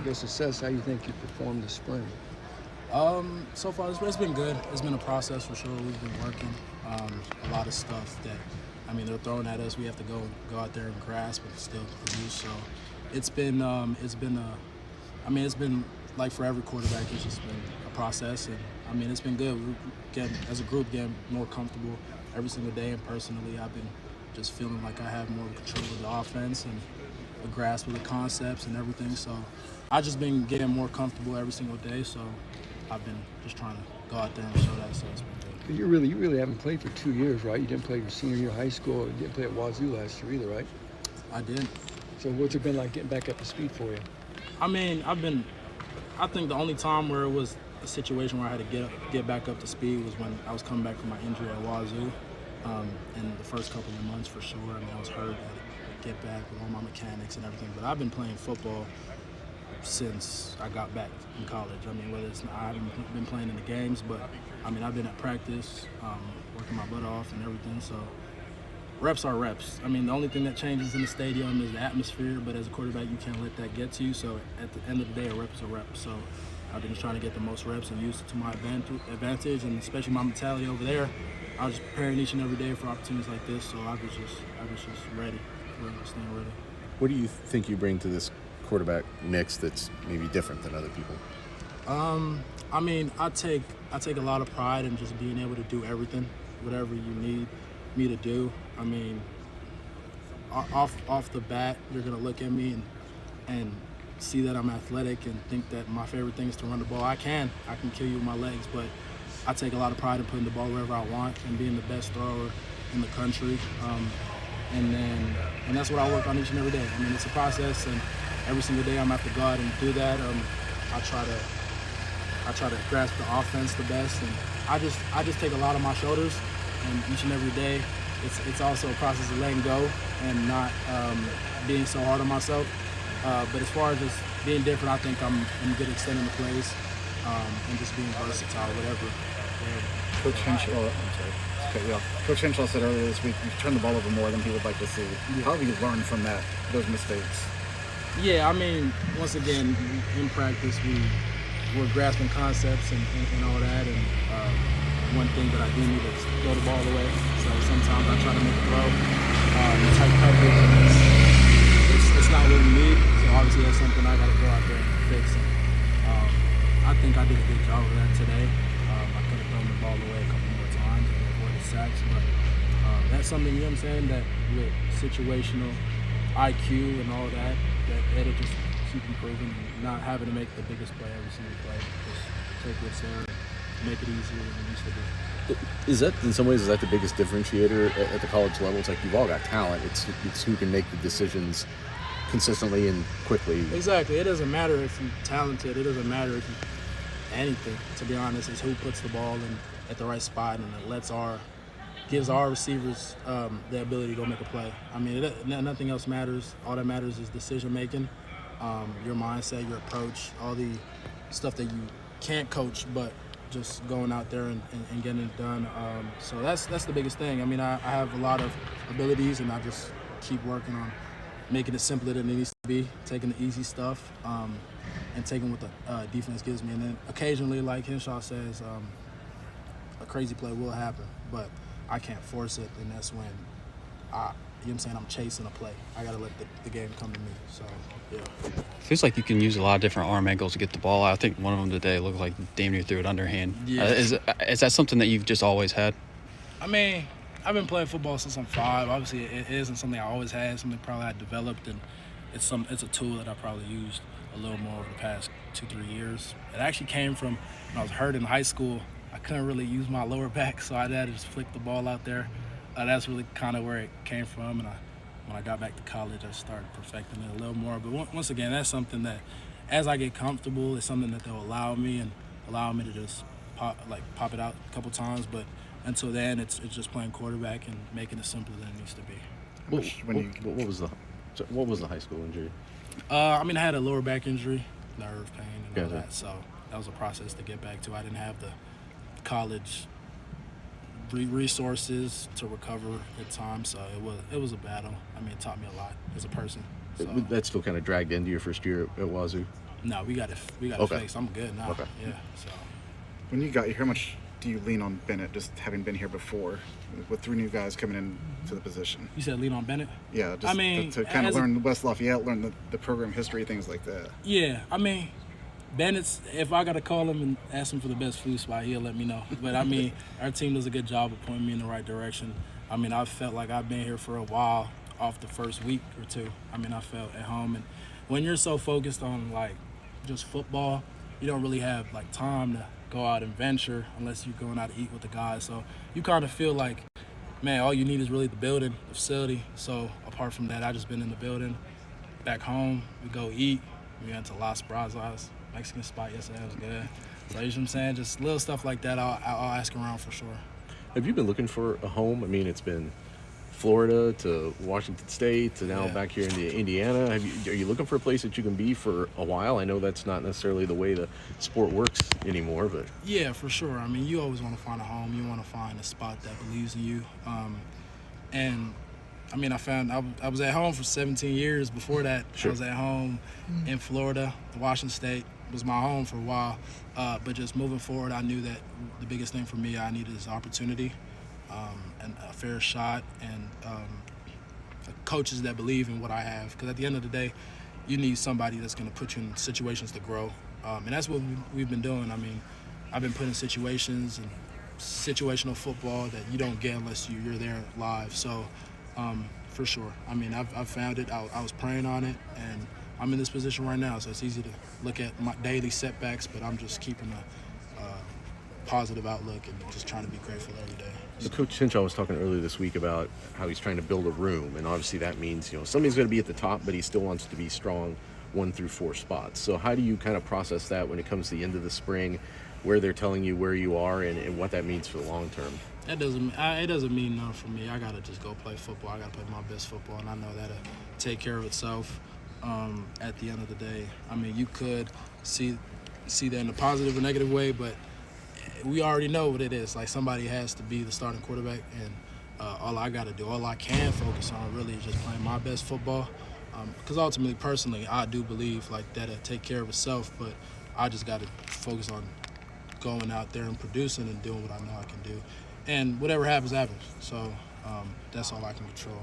guess assess how you think you performed this spring. So far it's been good. It's been a process for sure. We've been working a lot of stuff that, they're throwing at us. We have to go out there and grasp and still produce. So it's been it's been like for every quarterback. It's just been a process, and it's been good. We're getting, as a group, getting more comfortable every single day. And personally, I've been just feeling like I have more control of the offense and a grasp of the concepts and everything. So I've just been getting more comfortable every single day. So I've been just trying to go out there and show that. So it's been good. You really haven't played for 2 years, right? You didn't play your senior year of high school. You didn't play at Wazoo last year either, right? I did. So what's it been like getting back up to speed for you? I think the only time where it was a situation where I had to get back up to speed was when I was coming back from my injury at Wazoo. And the first couple of months for sure. I was hurt. I had to get back with all my mechanics and everything. But I've been playing football since I got back in college. Whether it's I haven't been playing in the games, but I've been at practice, working my butt off and everything. So reps are reps. The only thing that changes in the stadium is the atmosphere, but as a quarterback, you can't let that get to you. So at the end of the day, a rep is a rep. So I've been trying to get the most reps and use it to my advantage, and especially my mentality over there. I was preparing each and every day for opportunities like this, so I was just ready, staying ready. What do you think you bring to this quarterback mix that's maybe different than other people? I take a lot of pride in just being able to do everything, whatever you need me to do. Off the bat, you're gonna look at me and see that I'm athletic and think that my favorite thing is to run the ball. I can kill you with my legs, but I take a lot of pride in putting the ball wherever I want and being the best thrower in the country. And that's what I work on each and every day. It's a process, and every single day I'm gonna have to go out and do that. I try to grasp the offense the best, and I just take a lot on my shoulders, and each and every day it's also a process of letting go and not being so hard on myself. But as far as just being different, I think I'm good at extending the plays and just being versatile, whatever. Coach Henshaw, Coach Henshaw said earlier this week, you've turned the ball over more than he would like to see. How have you learned from those mistakes? Yeah, once again, in practice, we're grasping concepts and all that, and one thing that I do need is throw the ball away. So sometimes I try to make a throw, tight coverage, and it's not what we need. So obviously that's something I got to go out there and fix. And, I think I did a good job of that today. I could have thrown the ball away a couple more times and avoided sacks, but that's something, that with situational IQ and all that it'll just keep improving and not having to make the biggest play every single play. Just take what's there and make it easier than it used to be. Is that, in some ways, the biggest differentiator at the college level? It's like you've all got talent. It's who can make the decisions consistently and quickly. Exactly. It doesn't matter if you're talented. It doesn't matter if you anything. To be honest, it's who puts the ball in at the right spot, and it gives our receivers the ability to go make a play. Nothing else matters. All that matters is decision making, your mindset, your approach, all the stuff that you can't coach, but just going out there and getting it done. So that's the biggest thing. I have a lot of abilities, and I just keep working on making it simpler than it needs to be, taking the easy stuff, and taking what the defense gives me. And then occasionally, like Henshaw says, a crazy play will happen, but I can't force it, and that's when I'm chasing a play. I got to let the game come to me. So, yeah. Feels like you can use a lot of different arm angles to get the ball out. I think one of them today looked like damn near threw it underhand. Yeah. Is that something that you've just always had? I've been playing football since I'm 5. Obviously, it isn't something I always had, something probably I developed, and it's a tool that I probably used a little more over the past 2-3 years. It actually came from when I was hurt in high school. I couldn't really use my lower back, so I had to just flick the ball out there. That's really kind of where it came from, and when I got back to college, I started perfecting it a little more. But once again, that's something that, as I get comfortable, it's something that they'll allow me to just pop it out a couple times. But until then, it's just playing quarterback and making it simpler than it needs to be. What was the high school injury? I had a lower back injury, nerve pain, and all that. So that was a process to get back to. I didn't have the college resources to recover at times, so it was a battle. It taught me a lot as a person. So. That still kind of dragged into your first year at Wazoo? No, we got it Okay. fixed. I'm good now. Okay. Yeah. So When you got here, how much do you lean on Bennett, just having been here before, with 3 new guys coming in to the position? you said lean on Bennett. Yeah, just I mean, to kind of as a- learn West Lafayette, learn the program history, things like that. Yeah, I mean, Bennett's. If I gotta call him and ask him for the best food spot, he'll let me know. But I mean, our team does a good job of pointing me in the right direction. I mean, I felt like I've been here for a while. Off the first week or two, I mean, I felt at home. And when you're so focused on like just football, you don't really have like time to go out and venture unless you're going out to eat with the guys. So you kind of feel like, man, all you need is really the building, the facility. So apart from that, I just been in the building. Back home, we go eat. We went to Las Brazos, Mexican spot yesterday. It was good. So you know what I'm saying? Just little stuff like that. I'll ask around for sure. Have you been looking for a home? I mean, it's been Florida to Washington State to now Yeah. back here into Indiana. Are you looking for a place that you can be for a while? I know that's not necessarily the way the sport works anymore, but Yeah, for sure. I mean, you always want to find a home. You want to find a spot that believes in you. And I mean, I was at home for 17 years. Before that, Sure. I was at home in Florida. Washington State was my home for a while. But just moving forward, I knew that the biggest thing for me I needed is opportunity, and a fair shot, and coaches that believe in what I have. Because at the end of the day, you need somebody that's going to put you in situations to grow. And that's what we've been doing. I mean, I've been put in situations and situational football that you don't get unless you're there live. So, for sure. I mean, I've found it. I was praying on it, and I'm in this position right now. So it's easy to look at my daily setbacks, but I'm just keeping a positive outlook and just trying to be grateful every day. So Coach Hinshaw was talking earlier this week about how he's trying to build a room, and obviously that means somebody's going to be at the top, but he still wants to be strong 1 through 4 spots. So how do you kind of process that when it comes to the end of the spring, where they're telling you where you are and what that means for the long term? It doesn't mean nothing for me. I gotta just go play football. I gotta play my best football, and I know that'll take care of itself. At the end of the day, I mean, you could see that in a positive or negative way, but we already know what it is. Like, somebody has to be the starting quarterback, and all I can focus on really is just playing my best football. Because ultimately, personally, I do believe like that'll take care of itself, but I just got to focus on going out there and producing and doing what I know I can do. And whatever happens, happens. So that's all I can control.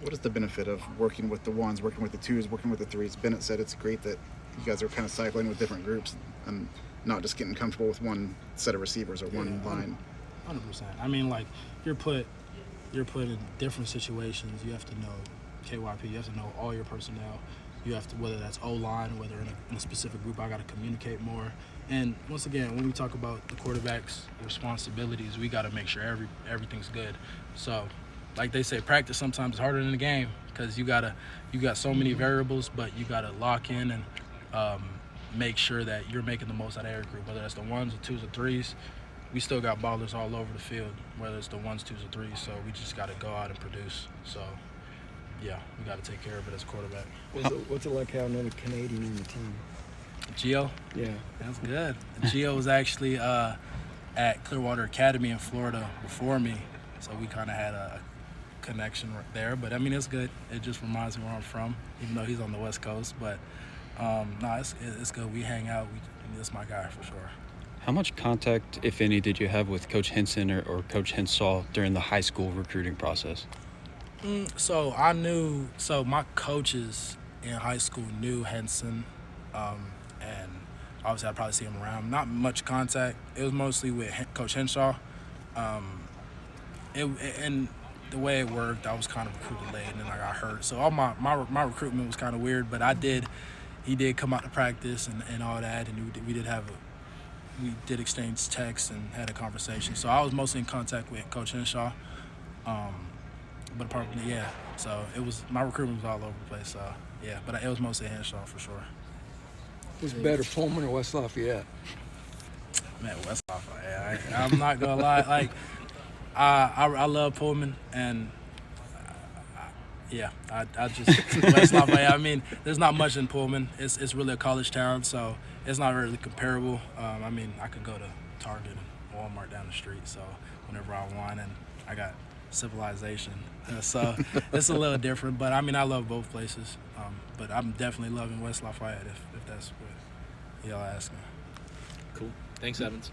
What is the benefit of working with the 1s, working with the 2s, working with the 3s? Bennett said it's great that you guys are kind of cycling with different groups and not just getting comfortable with one set of receivers or one line. 100%. I mean, like, you're put in different situations. You have to know KYP. You have to know all your personnel. You have to, whether that's O-line or whether in a specific group, I got to communicate more. And once again, when we talk about the quarterback's responsibilities, we got to make sure everything's good. So, like they say, practice sometimes is harder than the game because you got so many variables, but you got to lock in and make sure that you're making the most out of every group, whether that's the 1s or 2s or 3s. We still got ballers all over the field, whether it's the 1s, 2s, or 3s. So we just got to go out and produce. So, yeah, we got to take care of it as quarterback. What's it like having another Canadian in the team? Gio? Yeah. That's good. Gio was actually at Clearwater Academy in Florida before me, so we kind of had a connection right there. But, I mean, it's good. It just reminds me where I'm from, even though he's on the West Coast. But, no, it's good. We hang out. That's my guy for sure. How much contact, if any, did you have with Coach Henson or Coach Henshaw during the high school recruiting process? So my coaches in high school knew Henson, and obviously I'd probably see him around. Not much contact. It was mostly with Coach Henshaw. And the way it worked, I was kind of recruited late, and then I got hurt. So all my recruitment was kind of weird, but he did come out to practice and all that, and we did exchange texts and had a conversation. So I was mostly in contact with Coach Henshaw. But apart from that, yeah. So my recruitment was all over the place. So yeah, but it was mostly Henshaw for sure. Who's better, Pullman or West Lafayette? Man, West Lafayette. I'm not gonna lie. Like, I love Pullman, and I just West Lafayette. I mean, there's not much in Pullman. It's really a college town, so it's not really comparable. I mean, I could go to Target and Walmart down the street, so whenever I want, and I got civilization, so it's a little different. But I mean, I love both places. But I'm definitely loving West Lafayette if that's what y'all asking. Cool. Thanks, Evans.